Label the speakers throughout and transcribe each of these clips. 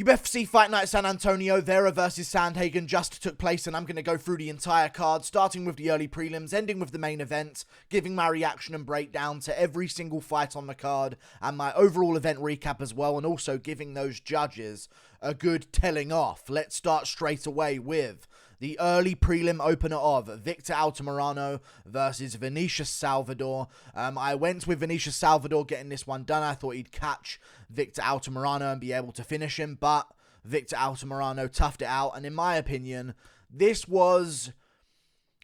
Speaker 1: UFC Fight Night San Antonio, Vera versus Sandhagen just took place, and I'm going to go through the entire card, starting with the early prelims, ending with the main event, giving my reaction and breakdown to every single fight on the card, and my overall event recap as well, and also giving those judges a good telling off. Let's start straight away with the early prelim opener of Victor Altamirano versus Vinicius Salvador. I went with Vinicius Salvador getting this one done. I thought he'd catch Victor Altamirano and be able to finish him, but Victor Altamirano toughed it out. And in my opinion, this was...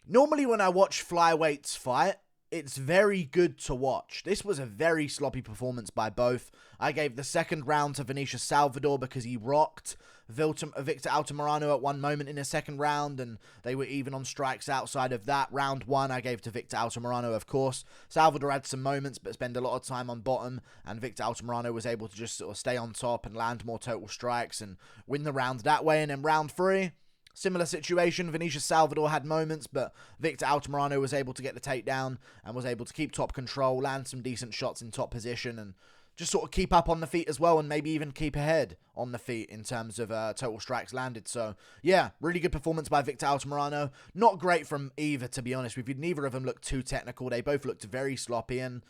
Speaker 1: Normally when I watch flyweights fight, it's very good to watch. This was a very sloppy performance by both. I gave the second round to Vinicius Salvador because he rocked Victor Altamirano at one moment in the second round, and they were even on strikes outside of that. Round one, I gave to Victor Altamirano, of course. Salvador had some moments, but spent a lot of time on bottom, and Victor Altamirano was able to just sort of stay on top and land more total strikes and win the round that way. And then round three, similar situation. Vinicius Salvador had moments, but Victor Altamirano was able to get the takedown and was able to keep top control, land some decent shots in top position, and just sort of keep up on the feet as well, and maybe even keep ahead on the feet in terms of total strikes landed. So, yeah, really good performance by Victor Altamirano. Not great from either, to be honest with you. Neither of them looked too technical. They both looked very sloppy. And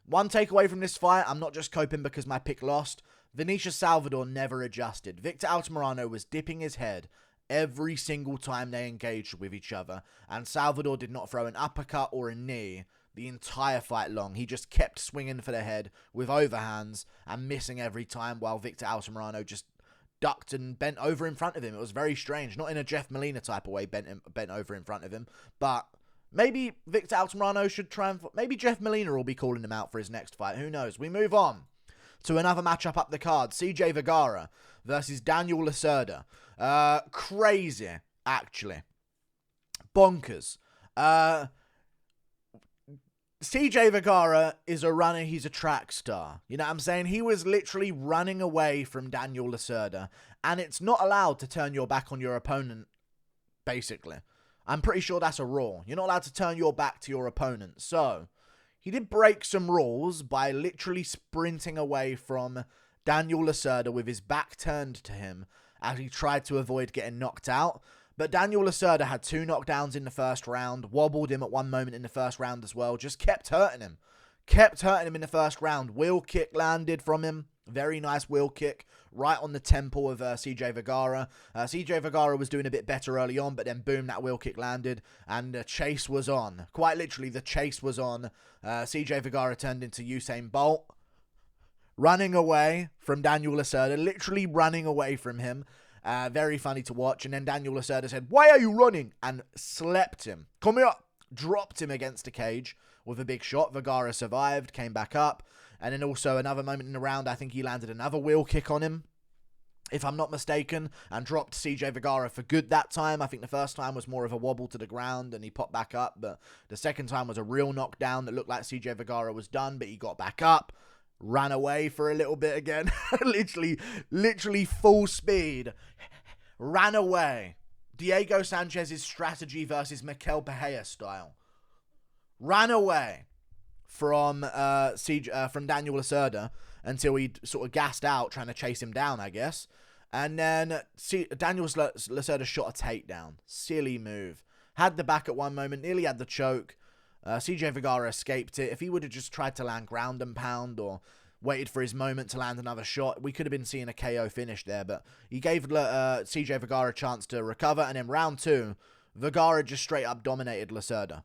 Speaker 1: one takeaway from this fight, I'm not just coping because my pick lost. Vinicius Salvador never adjusted. Victor Altamirano was dipping his head every single time they engaged with each other, and Salvador did not throw an uppercut or a knee the entire fight long. He just kept swinging for the head with overhands and missing every time, while Victor Altamirano just ducked and bent over in front of him. It was very strange. Not in a Jeff Molina type of way, bent over in front of him, but maybe Victor Altamirano should try and... Maybe Jeff Molina will be calling him out for his next fight. Who knows? We move on to another matchup up the card. CJ Vergara versus Daniel Lacerda. Crazy, actually. Bonkers. CJ Vergara is a runner. He's a track star. You know what I'm saying? He was literally running away from Daniel Lacerda, and it's not allowed to turn your back on your opponent, basically. I'm pretty sure that's a rule. You're not allowed to turn your back to your opponent. So, he did break some rules by literally sprinting away from Daniel Lacerda with his back turned to him as he tried to avoid getting knocked out. But Daniel Lacerda had 2 knockdowns in the first round, wobbled him at one moment in the first round as well, just kept hurting him. Kept hurting him in the first round. Wheel kick landed from him. Very nice wheel kick right on the temple of CJ Vergara. CJ Vergara was doing a bit better early on, but then boom, that wheel kick landed and the chase was on. Quite literally, the chase was on. CJ Vergara turned into Usain Bolt, running away from Daniel Lacerda, literally running away from him. Very funny to watch. And then Daniel Lacerda said, "Why are you running?" and slept him. Come here. Dropped him against the cage with a big shot. Vergara survived, came back up. And then also another moment in the round, I think he landed another wheel kick on him, if I'm not mistaken, and dropped CJ Vergara for good that time. I think the first time was more of a wobble to the ground and he popped back up, but the second time was a real knockdown that looked like CJ Vergara was done, but he got back up, ran away for a little bit again, literally full speed, ran away. Diego Sanchez's strategy versus Mikel Pereira style. Ran away from Daniel Lacerda until he sort of gassed out trying to chase him down, I guess. And then Daniel Lacerda shot a takedown. Silly move. Had the back at one moment, nearly had the choke. CJ Vergara escaped it. If he would have just tried to land ground and pound or waited for his moment to land another shot, we could have been seeing a KO finish there. But he gave CJ Vergara a chance to recover. And in round 2, Vergara just straight up dominated Lacerda.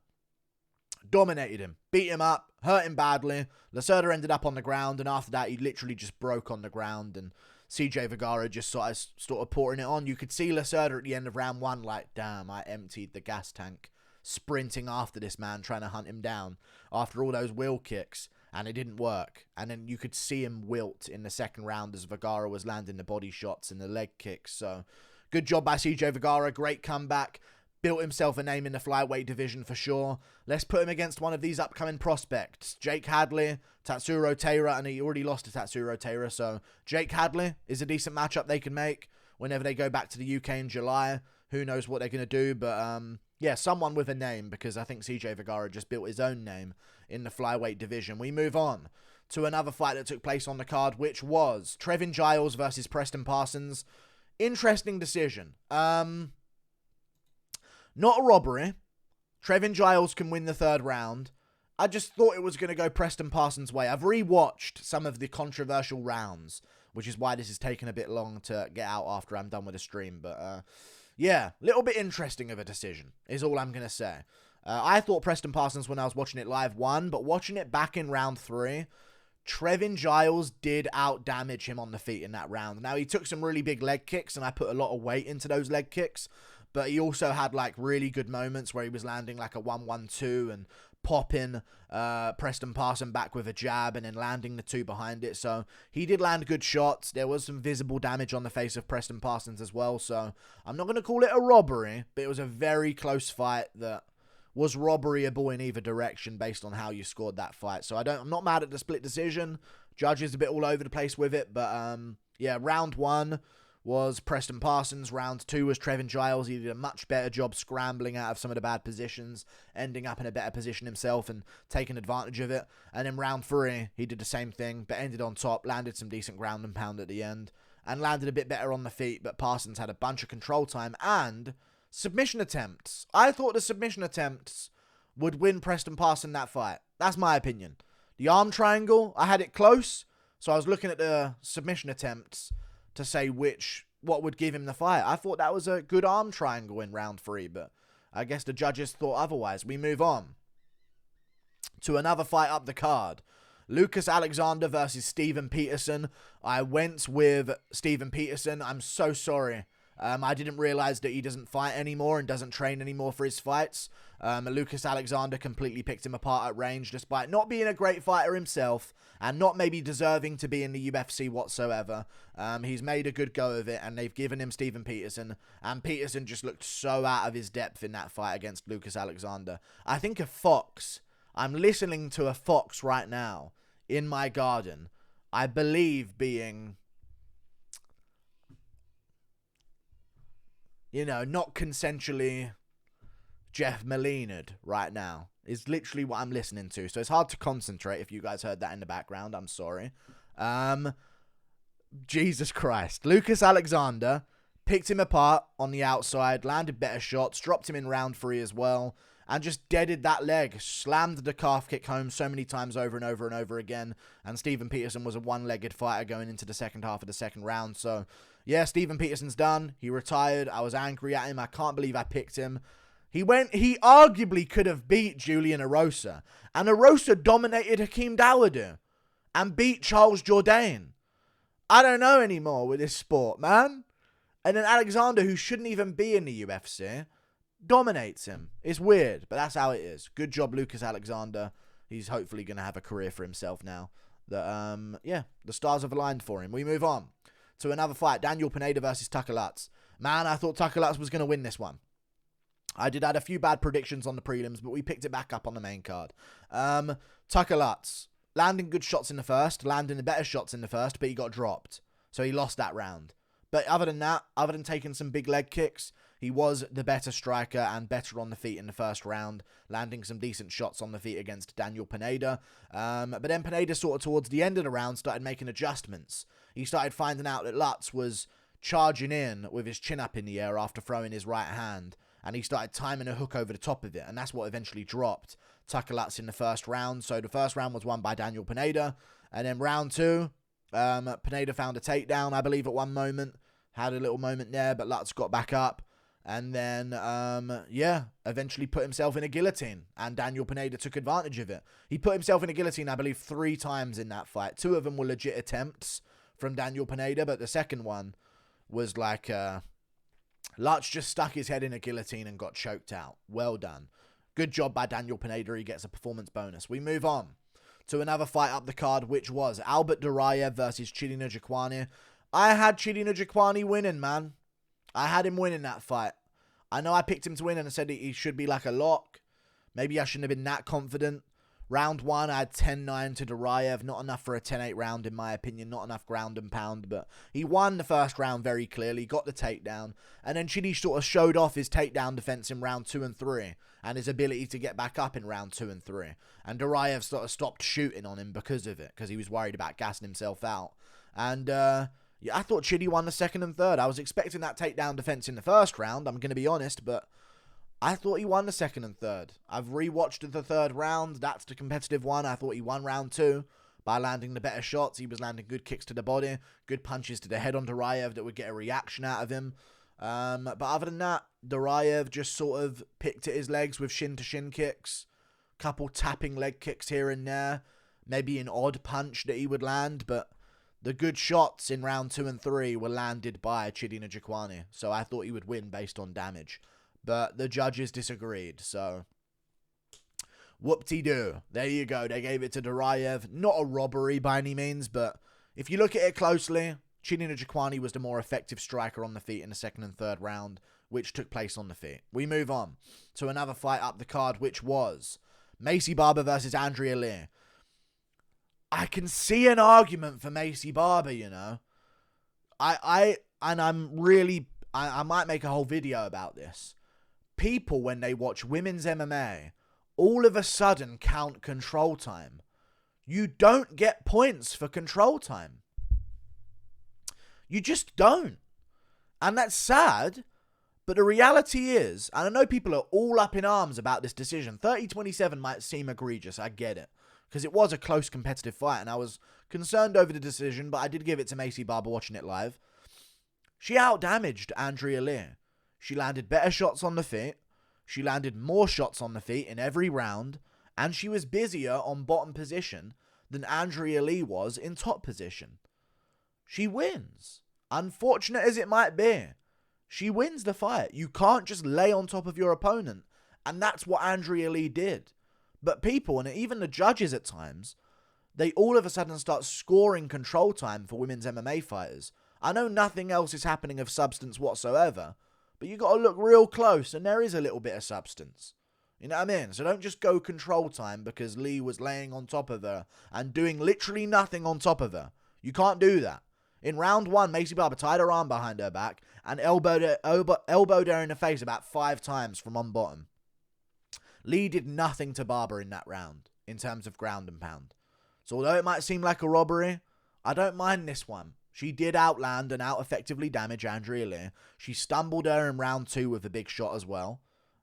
Speaker 1: Dominated him. Beat him up. Hurt him badly. Lacerda ended up on the ground. And after that, he literally just broke on the ground. And CJ Vergara just sort of pouring it on. You could see Lacerda at the end of round 1 like, damn, I emptied the gas tank. Sprinting after this man, trying to hunt him down after all those wheel kicks. And it didn't work. And then you could see him wilt in the second round as Vergara was landing the body shots and the leg kicks. So, good job by CJ Vergara. Great comeback. Built himself a name in the flyweight division for sure. Let's put him against one of these upcoming prospects. Jake Hadley, Tatsuro Taira, and he already lost to Tatsuro Taira. So, Jake Hadley is a decent matchup they can make whenever they go back to the UK in July. Who knows what they're going to do, but yeah, someone with a name, because I think CJ Vergara just built his own name in the flyweight division. We move on to another fight that took place on the card, which was Trevin Giles versus Preston Parsons. Interesting decision. Not a robbery. Trevin Giles can win the third round. I just thought it was going to go Preston Parsons' way. I've rewatched some of the controversial rounds, which is why this is taking a bit long to get out after I'm done with the stream. But, yeah, little bit interesting of a decision is all I'm going to say. I thought Preston Parsons, when I was watching it live, won, but watching it back in round 3, Trevin Giles did out-damage him on the feet in that round. Now, he took some really big leg kicks, and I put a lot of weight into those leg kicks, but he also had, like, really good moments where he was landing, like, a 1-1-2 and popping Preston Parsons back with a jab and then landing the 2 behind it. So, he did land good shots. There was some visible damage on the face of Preston Parsons as well, so I'm not going to call it a robbery, but it was a very close fight that was robberyable in either direction based on how you scored that fight. So I'm not mad at the split decision. Judges a bit all over the place with it, but yeah, round 1 was Preston Parsons. Round 2 was Trevin Giles. He did a much better job scrambling out of some of the bad positions, ending up in a better position himself and taking advantage of it. And in round 3, he did the same thing, but ended on top, landed some decent ground and pound at the end, and landed a bit better on the feet, but Parsons had a bunch of control time and submission attempts. I thought the submission attempts would win Preston Parsons that fight. That's my opinion. The arm triangle, I had it close, so I was looking at the submission attempts to say what would give him the fight. I thought that was a good arm triangle in round 3, but I guess the judges thought otherwise. We move on to another fight up the card. Lucas Alexander versus Steven Peterson. I went with Steven Peterson. I'm so sorry. I didn't realize that he doesn't fight anymore and doesn't train anymore for his fights. Lucas Alexander completely picked him apart at range, despite not being a great fighter himself and not maybe deserving to be in the UFC whatsoever. He's made a good go of it, and they've given him Steven Peterson, and Peterson just looked so out of his depth in that fight against Lucas Alexander. I think a fox. I'm listening to a fox right now in my garden. I believe being, not consensually Jeff Molina'd right now is literally what I'm listening to. So it's hard to concentrate if you guys heard that in the background. I'm sorry. Jesus Christ. Lucas Alexander picked him apart on the outside, landed better shots, dropped him in round 3 as well, and just deaded that leg, slammed the calf kick home so many times over and over and over again. And Steven Peterson was a one-legged fighter going into the second half of the second round. So, yeah, Steven Peterson's done. He retired. I was angry at him. I can't believe I picked him. He arguably could have beat Julian Erosa. And Erosa dominated Hakeem Dawodu and beat Charles Jourdain. I don't know anymore with this sport, man. And then Alexander, who shouldn't even be in the UFC, dominates him. It's weird, but that's how it is. Good job, Lucas Alexander. He's hopefully going to have a career for himself now. The stars have aligned for him. We move on to another fight. Daniel Pineda versus Tucker Lutz. Man, I thought Tucker Lutz was going to win this one. I did add a few bad predictions on the prelims, but we picked it back up on the main card. Tucker Lutz, landing good shots in the first, landing the better shots in the first, but he got dropped. So he lost that round. But other than that, other than taking some big leg kicks, he was the better striker and better on the feet in the first round, landing some decent shots on the feet against Daniel Pineda. But then Pineda sort of towards the end of the round started making adjustments. He started finding out that Lutz was charging in with his chin up in the air after throwing his right hand, and he started timing a hook over the top of it, and that's what eventually dropped Tucker Lutz in the first round. So the first round was won by Daniel Pineda, and then round 2, Pineda found a takedown, I believe, at one moment. Had a little moment there, but Lutz got back up. And then, eventually put himself in a guillotine. And Daniel Pineda took advantage of it. He put himself in a guillotine, I believe, 3 times in that fight. 2 of them were legit attempts from Daniel Pineda, but the second one was like, Lutz just stuck his head in a guillotine and got choked out. Well done. Good job by Daniel Pineda. He gets a performance bonus. We move on to another fight up the card, which was Albert Duraev versus Chidi Njokuani. I had Chidi Njokuani winning, man. I had him winning that fight. I know I picked him to win and I said he should be like a lock. Maybe I shouldn't have been that confident. Round 1, I had 10-9 to Duraev. Not enough for a 10-8 round, in my opinion. Not enough ground and pound, but he won the first round very clearly, got the takedown, and then Chidi sort of showed off his takedown defense in round 2 and 3, and his ability to get back up in round 2 and 3. And Duraev sort of stopped shooting on him because of it, because he was worried about gassing himself out. And, yeah, I thought Chidi won the second and third. I was expecting that takedown defense in the first round, I'm going to be honest, but I thought he won the second and third. I've rewatched the third round. That's the competitive one. I thought he won round 2 by landing the better shots. He was landing good kicks to the body, good punches to the head on Duraev that would get a reaction out of him. But other than that, Duraev just sort of picked at his legs with shin-to-shin kicks, couple tapping leg kicks here and there, maybe an odd punch that he would land, but the good shots in round 2 and 3 were landed by Chidi Njokuani, so I thought he would win based on damage. But the judges disagreed, so whoop-de-doo. There you go. They gave it to Duraev. Not a robbery by any means, but if you look at it closely, Chidi Njokuani was the more effective striker on the feet in the second and third round, which took place on the feet. We move on to another fight up the card, which was Maycee Barber versus Andrea Lee. I can see an argument for Maycee Barber, you know. I might make a whole video about this. People, when they watch women's MMA, all of a sudden count control time. You don't get points for control time. You just don't. And that's sad, but the reality is, and I know people are all up in arms about this decision, 30-27 might seem egregious, I get it, because it was a close competitive fight, and I was concerned over the decision, but I did give it to Maycee Barber watching it live. She outdamaged Andrea Lee. She landed better shots on the feet. She landed more shots on the feet in every round. And she was busier on bottom position than Andrea Lee was in top position. She wins. Unfortunate as it might be, she wins the fight. You can't just lay on top of your opponent. And that's what Andrea Lee did. But people, and even the judges at times, they all of a sudden start scoring control time for women's MMA fighters. I know nothing else is happening of substance whatsoever, but you got to look real close, and there is a little bit of substance. You know what I mean? So don't just go control time because Lee was laying on top of her and doing literally nothing on top of her. You can't do that. In round 1, Maycee Barber tied her arm behind her back and elbowed her in the face about 5 times from on bottom. Lee did nothing to Barber in that round in terms of ground and pound. So although it might seem like a robbery, I don't mind this one. She did outland and out-effectively damage Andrea Lee. She stumbled her in round 2 with a big shot as well.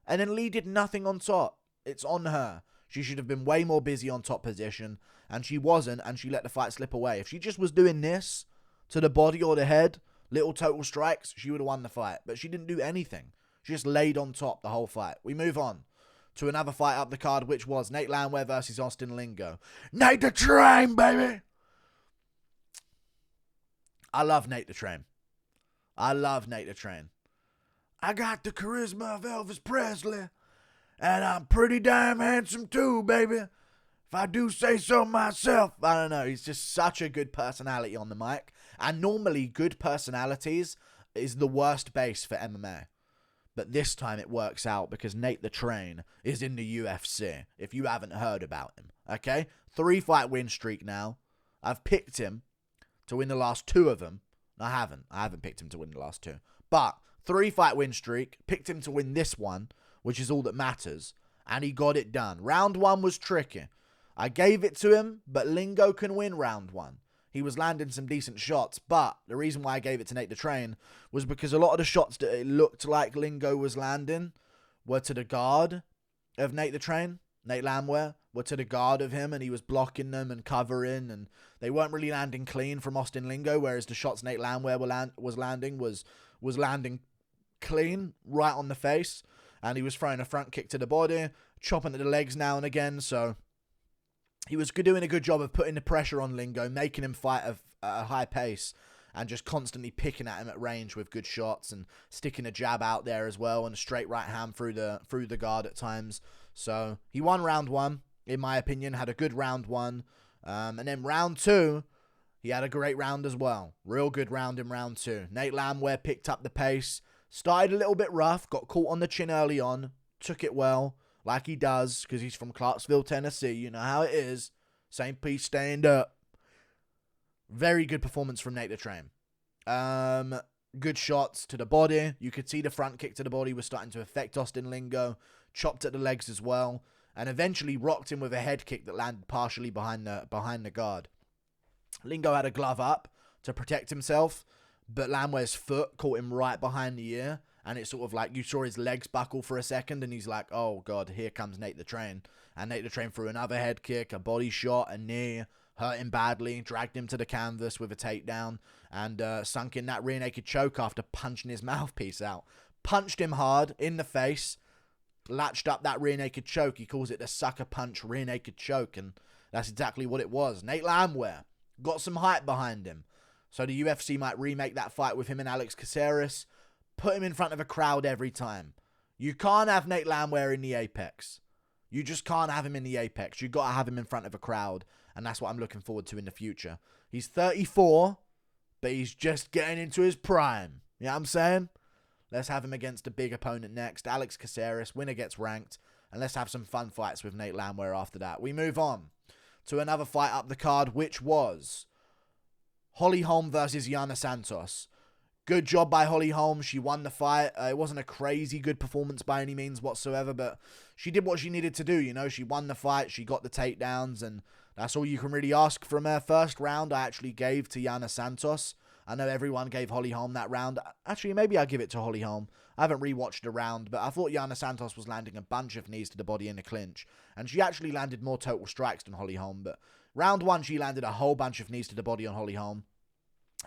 Speaker 1: And then Lee did nothing on top. It's on her. She should have been way more busy on top position, and she wasn't, and she let the fight slip away. If she just was doing this to the body or the head, little total strikes, she would have won the fight. But she didn't do anything. She just laid on top the whole fight. We move on to another fight up the card, which was Nate Landwehr versus Austin Lingo. Nate the Train, baby! I love Nate the Train. I love Nate the Train. I got the charisma of Elvis Presley, and I'm pretty damn handsome too, baby. If I do say so myself. I don't know, he's just such a good personality on the mic, and normally good personalities is the worst base for MMA. But this time it works out because Nate the Train is in the UFC, if you haven't heard about him, okay? 3-fight win streak now. I've picked him to win the last 2 of them. I haven't picked him to win the last 2. But 3-fight win streak, picked him to win this one, which is all that matters. And he got it done. Round 1 was tricky. I gave it to him, but Lingo can win round 1. He was landing some decent shots, but the reason why I gave it to Nate the Train was because a lot of the shots that it looked like Lingo was landing were to the guard of Nate the Train. Nate Landwehr were to the guard of him, and he was blocking them and covering, and they weren't really landing clean from Austin Lingo, whereas the shots Nate Landwehr was landing clean, right on the face, and he was throwing a front kick to the body, chopping at the legs now and again, so he was doing a good job of putting the pressure on Lingo, making him fight at a high pace, and just constantly picking at him at range with good shots and sticking a jab out there as well and a straight right hand through the guard at times. So he won round 1, in my opinion, had a good round 1. And then round 2, he had a great round as well. Real good round in round 2. Nate Landwehr picked up the pace, started a little bit rough, got caught on the chin early on, took it well, like he does, because he's from Clarksville, Tennessee. You know how it is. St. Pete, stand up. Very good performance from Nate the Train. Good shots to the body. You could see the front kick to the body was starting to affect Austin Lingo. Chopped at the legs as well. And eventually rocked him with a head kick that landed partially behind the guard. Lingo had a glove up to protect himself, but Landwehr's foot caught him right behind the ear. And it's sort of like you saw his legs buckle for a second, and he's like, oh God, here comes Nate the Train. And Nate the Train threw another head kick, a body shot, a knee, hurt him badly, dragged him to the canvas with a takedown, and sunk in that rear naked choke after punching his mouthpiece out. Punched him hard in the face, latched up that rear naked choke. He calls it the sucker punch rear naked choke, and that's exactly what it was. Nate Landwehr got some hype behind him, so the UFC might remake that fight with him and Alex Caceres, put him in front of a crowd every time. You can't have Nate Landwehr in the apex. You just can't have him in the apex. You got to have him in front of a crowd, and that's what I'm looking forward to in the future. He's 34, but he's just getting into his prime. You know what I'm saying? Let's have him against a big opponent next. Alex Caceres, winner gets ranked, and let's have some fun fights with Nate Landwehr after that. We move on to another fight up the card, which was Holm versus Yana Santos. Good job by Holm. She won the fight. It wasn't a crazy good performance by any means whatsoever, but she did what she needed to do. You know, she won the fight. She got the takedowns, and that's all you can really ask from her. First round, I actually gave to Yana Santos. I know everyone gave Holm that round. Actually, maybe I'll give it to Holm. I haven't rewatched the round, but I thought Yana Santos was landing a bunch of knees to the body in the clinch, and she actually landed more total strikes than Holm, but round one, she landed a whole bunch of knees to the body on Holm.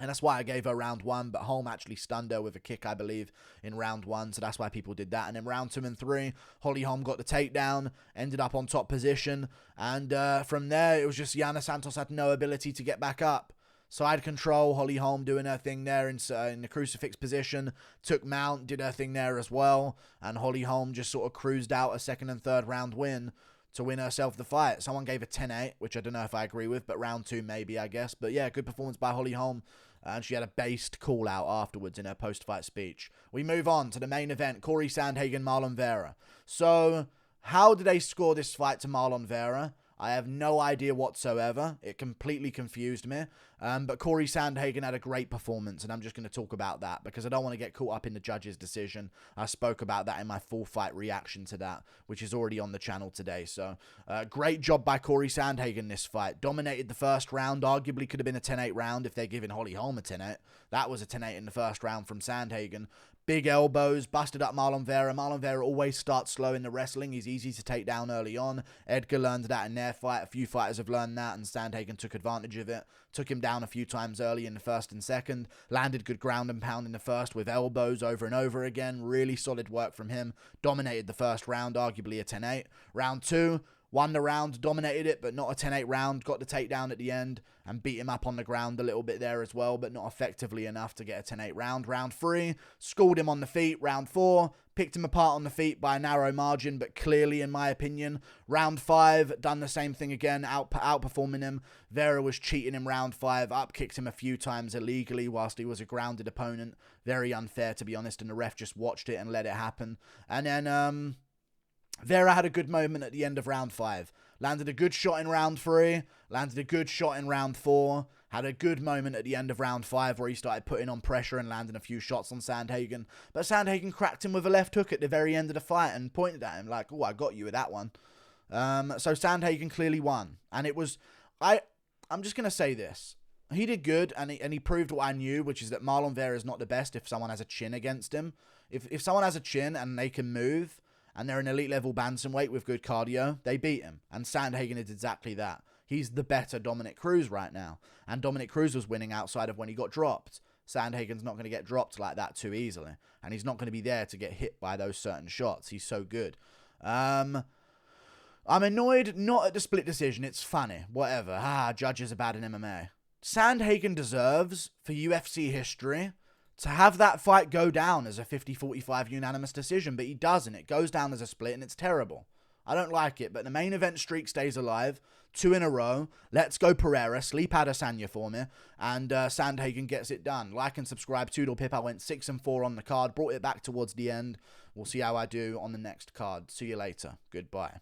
Speaker 1: And that's why I gave her round one, but Holm actually stunned her with a kick, I believe, in round one, so that's why people did that. And in round 2 and 3, Holm got the takedown, ended up on top position, and from there, it was just Yana Santos had no ability to get back up. Side control, Holm doing her thing there in the crucifix position, took mount, did her thing there as well, and Holm just sort of cruised out a second and third round win to win herself the fight. Someone gave a 10-8, which I don't know if I agree with, but round 2 maybe, I guess. But yeah, good performance by Holm, and she had a based call out afterwards in her post-fight speech. We move on to the main event, Cory Sandhagen, Marlon Vera. So, how did they score this fight to Marlon Vera? I have no idea whatsoever. It completely confused me. But Cory Sandhagen had a great performance, and I'm just going to talk about that because I don't want to get caught up in the judge's decision. I spoke about that in my full fight reaction to that, which is already on the channel today. So, great job by Cory Sandhagen this fight. Dominated the first round. Arguably could have been a 10-8 round if they're giving Holm a 10-8. That was a 10-8 in the first round from Sandhagen. Big elbows, busted up Marlon Vera. Marlon Vera always starts slow in the wrestling. He's easy to take down early on. Edgar learned that in their fight. A few fighters have learned that, and Sandhagen took advantage of it. Took him down a few times early in the first and second. Landed good ground and pound in the first with elbows over and over again. Really solid work from him. Dominated the first round, arguably a 10-8. Round 2, won the round, dominated it, but not a 10-8 round. Got the takedown at the end and beat him up on the ground a little bit there as well, but not effectively enough to get a 10-8 round. Round 3, schooled him on the feet. Round 4, picked him apart on the feet by a narrow margin, but clearly, in my opinion. Round 5, done the same thing again, outperforming him. Vera was cheating him round 5, up-kicked him a few times illegally whilst he was a grounded opponent. Very unfair, to be honest, and the ref just watched it and let it happen. And then, Vera had a good moment at the end of round 5. Landed a good shot in round 3. Landed a good shot in round 4. Had a good moment at the end of round 5 where he started putting on pressure and landing a few shots on Sandhagen. But Sandhagen cracked him with a left hook at the very end of the fight and pointed at him like, oh, I got you with that one. So Sandhagen clearly won. And it was... I'm just going to say this. He did good, and he proved what I knew, which is that Marlon Vera is not the best if someone has a chin against him. If someone has a chin and they can move, and they're an elite level bantamweight with good cardio, they beat him. And Sandhagen is exactly that. He's the better Dominic Cruz right now. And Dominic Cruz was winning outside of when he got dropped. Sandhagen's not going to get dropped like that too easily. And he's not going to be there to get hit by those certain shots. He's so good. I'm annoyed not at the split decision. It's funny. Whatever. Judges are bad in MMA. Sandhagen deserves, for UFC history, to have that fight go down as a 50-45 unanimous decision, but he doesn't. It goes down as a split, and it's terrible. I don't like it, but the main event streak stays alive. 2 in a row. Let's go Pereira. Sleep Adesanya for me. And Sandhagen gets it done. Like and subscribe. Toodle Pip. I went 6-4 on the card. Brought it back towards the end. We'll see how I do on the next card. See you later. Goodbye.